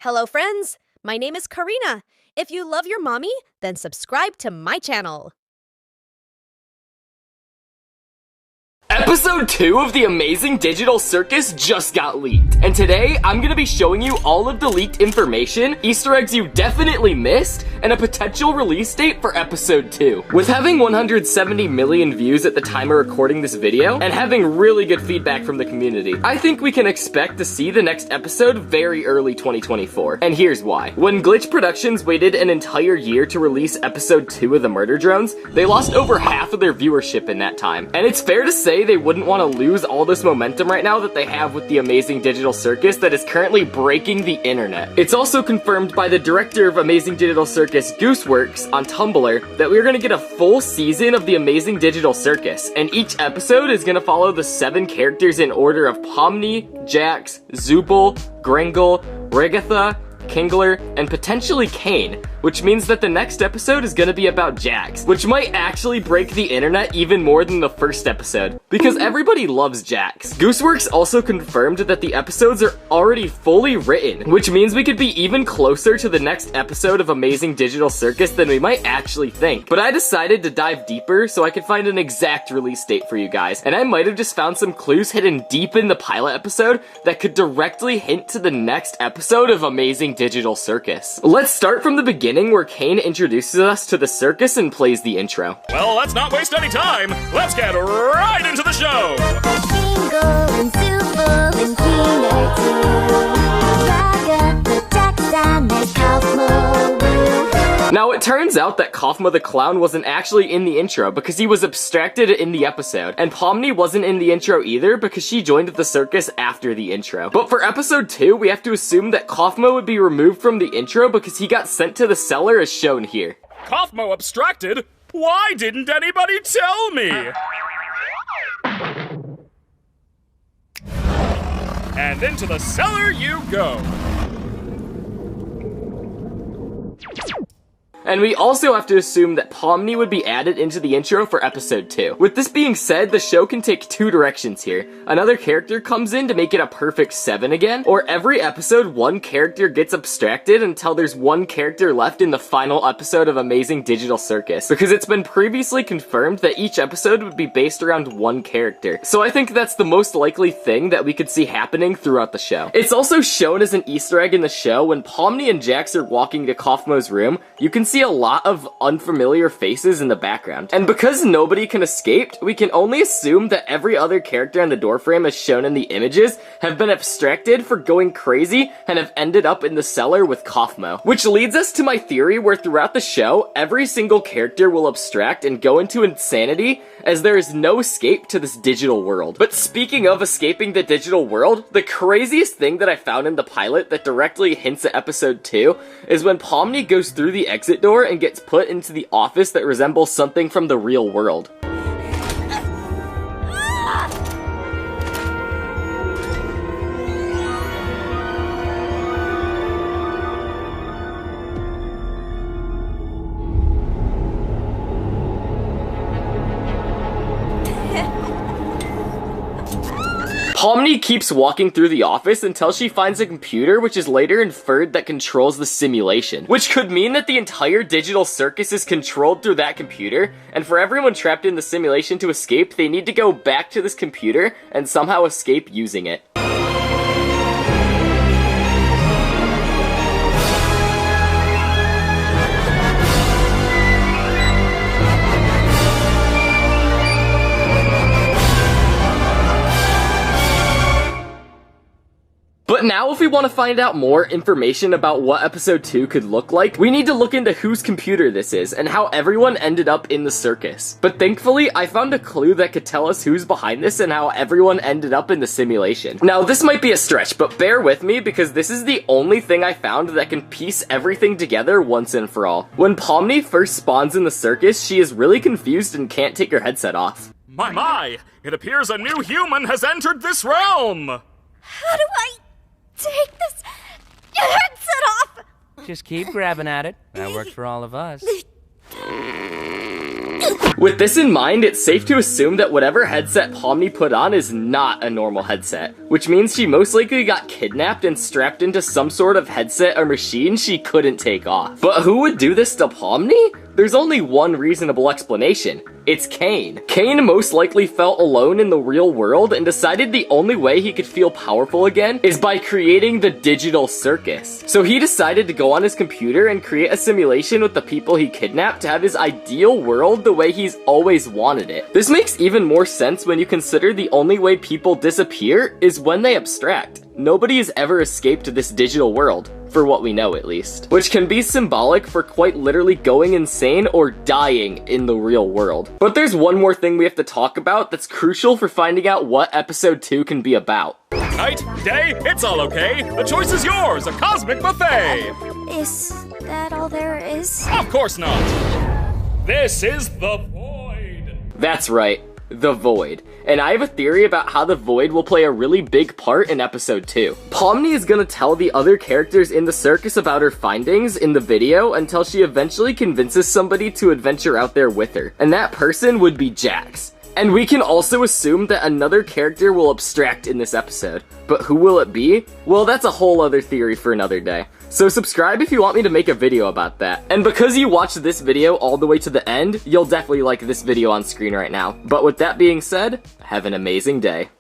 Hello friends, my name is Karina. If you love your mommy, then subscribe to my channel. Episode 2 of The Amazing Digital Circus just got leaked, and today I'm gonna be showing you all of the leaked information, Easter eggs you definitely missed, and a potential release date for episode 2. With having 170 million views at the time of recording this video, and having really good feedback from the community, I think we can expect to see the next episode very early 2024, and here's why. When Glitch Productions waited an entire year to release episode 2 of The Murder Drones, they lost over half of their viewership in that time, and it's fair to say they wouldn't want to lose all this momentum right now that they have with the Amazing Digital Circus that is currently breaking the internet. It's also confirmed by the director of Amazing Digital Circus, Gooseworks, on Tumblr, that we're gonna get a full season of the Amazing Digital Circus, and each episode is gonna follow the 7 characters in order of Pomni, Jax, Zooble, Gringle, Rigatha, Kingler, and potentially Kane, which means that the next episode is gonna be about Jax, which might actually break the internet even more than the first episode, because everybody loves Jax. Gooseworks also confirmed that the episodes are already fully written, which means we could be even closer to the next episode of Amazing Digital Circus than we might actually think. But I decided to dive deeper so I could find an exact release date for you guys, and I might have just found some clues hidden deep in the pilot episode that could directly hint to the next episode of Amazing Digital Circus. Let's start from the beginning where Kane introduces us to the circus and plays the intro. Well, let's not waste any time. Let's get right into the show. Jingle and Zooble and Keener too. Ragatha, Jax, and Kaufmo. Now, it turns out that Kaufmo the Clown wasn't actually in the intro because he was abstracted in the episode, and Pomni wasn't in the intro either because she joined the circus after the intro. But for episode 2, we have to assume that Kaufmo would be removed from the intro because he got sent to the cellar as shown here. Kaufmo abstracted? Why didn't anybody tell me? And into the cellar you go. And we also have to assume that Pomni would be added into the intro for episode 2. With this being said, the show can take 2 directions here. Another character comes in to make it a perfect 7 again, or every episode one character gets abstracted until there's one character left in the final episode of Amazing Digital Circus, because it's been previously confirmed that each episode would be based around one character. So I think that's the most likely thing that we could see happening throughout the show. It's also shown as an Easter egg in the show when Pomni and Jax are walking to Kaufmo's room. You can see a lot of unfamiliar faces in the background. And because nobody can escape, we can only assume that every other character on the doorframe as shown in the images have been abstracted for going crazy and have ended up in the cellar with Kaufmo. Which leads us to my theory where throughout the show, every single character will abstract and go into insanity as there is no escape to this digital world. But speaking of escaping the digital world, the craziest thing that I found in the pilot that directly hints at episode 2 is when Pomni goes through the exit door and gets put into the office that resembles something from the real world. Pomni keeps walking through the office until she finds a computer which is later inferred that controls the simulation, which could mean that the entire digital circus is controlled through that computer, and for everyone trapped in the simulation to escape, they need to go back to this computer and somehow escape using it. But now if we want to find out more information about what episode 2 could look like, we need to look into whose computer this is and how everyone ended up in the circus. But thankfully, I found a clue that could tell us who's behind this and how everyone ended up in the simulation. Now this might be a stretch, but bear with me because this is the only thing I found that can piece everything together once and for all. When Pomni first spawns in the circus, she is really confused and can't take her headset off. My, it appears a new human has entered this realm! How do I take this headset off? Just keep grabbing at it. That works for all of us. With this in mind, it's safe to assume that whatever headset Pomni put on is not a normal headset, which means she most likely got kidnapped and strapped into some sort of headset or machine she couldn't take off. But who would do this to Pomni? There's only one reasonable explanation. It's Kane. Kane most likely felt alone in the real world and decided the only way he could feel powerful again is by creating the digital circus. So he decided to go on his computer and create a simulation with the people he kidnapped to have his ideal world the way he's always wanted it. This makes even more sense when you consider the only way people disappear is when they abstract. Nobody has ever escaped this digital world, for what we know at least. Which can be symbolic for quite literally going insane or dying in the real world. But there's one more thing we have to talk about that's crucial for finding out what episode 2 can be about. Night, day, it's all okay. The choice is yours, a cosmic buffet. Is that all there is? Of course not. This is the Void. That's right, the Void. And I have a theory about how the Void will play a really big part in episode 2. Pomni is gonna tell the other characters in the circus about her findings in the video until she eventually convinces somebody to adventure out there with her. And that person would be Jax. And we can also assume that another character will abstract in this episode. But who will it be? Well, that's a whole other theory for another day. So subscribe if you want me to make a video about that. And because you watched this video all the way to the end, you'll definitely like this video on screen right now. But with that being said, have an amazing day.